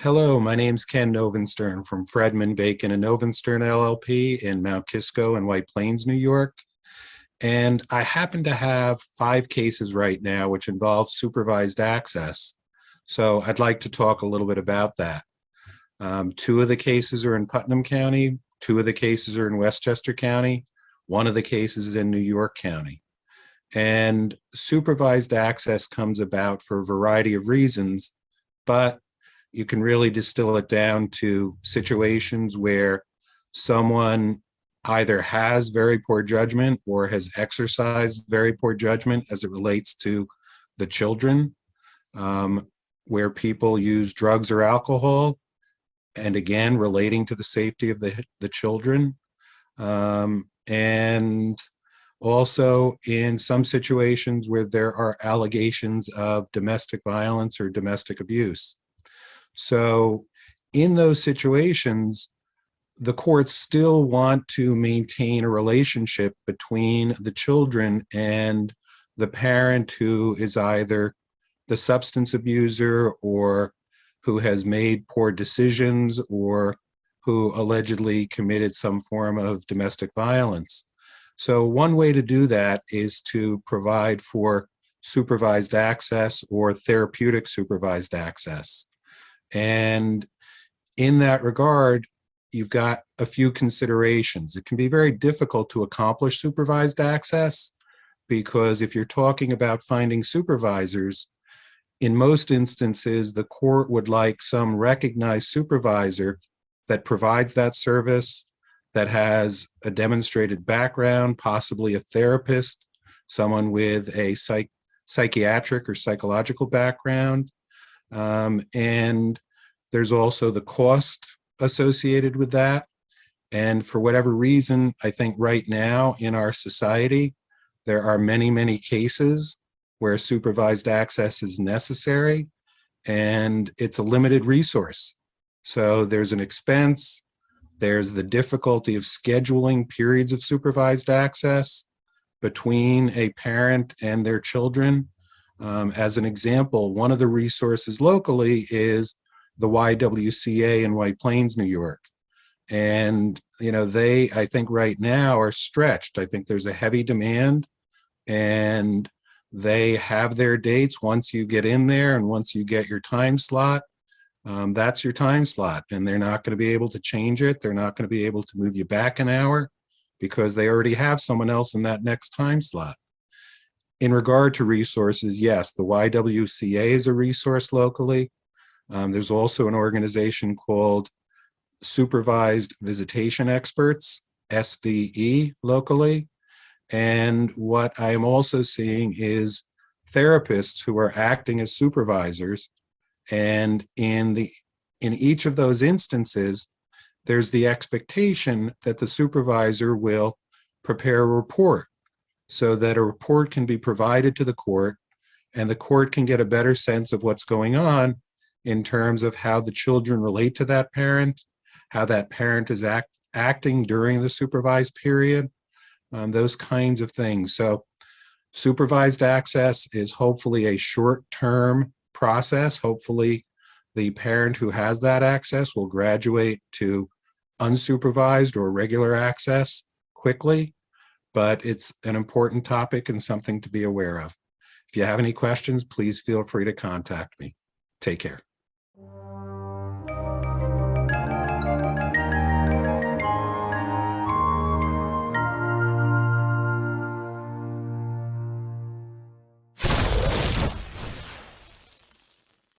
Hello, my name's Ken Novenstern from Fredman Baken Novenstern LLP in Mount Kisco in White Plains, New York. And I happen to have 5 cases right now which involve supervised access. So I'd like to talk a little bit about that. 2 of the cases are in Putnam County, 2 of the cases are in Westchester County, 1 of the cases is in New York County. And supervised access comes about for a variety of reasons, but you can really distill it down to situations where someone either has very poor judgment or has exercised very poor judgment as it relates to the children, where people use drugs or alcohol, and again, relating to the safety of the children. And also in some situations where there are allegations of domestic violence or domestic abuse. So in those situations, the courts still want to maintain a relationship between the children and the parent who is either the substance abuser or who has made poor decisions or who allegedly committed some form of domestic violence. So one way to do that is to provide for supervised access or therapeutic supervised access. And in that regard, you've got a few considerations. It can be very difficult to accomplish supervised access because if you're talking about finding supervisors, in most instances, the court would like some recognized supervisor that provides that service, that has a demonstrated background, possibly a therapist, someone with a psychiatric or psychological background. And there's also the cost associated with that. And for whatever reason, I think right now in our society, there are many, many cases where supervised access is necessary and it's a limited resource. So there's an expense, there's the difficulty of scheduling periods of supervised access between a parent and their children. As an example, one of the resources locally is the YWCA in White Plains, New York. And, they, I think right now are stretched. I think there's a heavy demand and they have their dates. Once you get in there and once you get your time slot, that's your time slot. And they're not going to be able to change it. They're not going to be able to move you back an hour because they already have someone else in that next time slot. In regard to resources, yes, the YWCA is a resource locally. There's also an organization called Supervised Visitation Experts, SVE, locally. And what I am also seeing is therapists who are acting as supervisors. And in each of those instances, there's the expectation that the supervisor will prepare a report so that a report can be provided to the court and the court can get a better sense of what's going on in terms of how the children relate to that parent, how that parent is acting during the supervised period, those kinds of things. So supervised access is hopefully a short-term process. Hopefully the parent who has that access will graduate to unsupervised or regular access quickly, but it's an important topic and something to be aware of. If you have any questions, please feel free to contact me. Take care.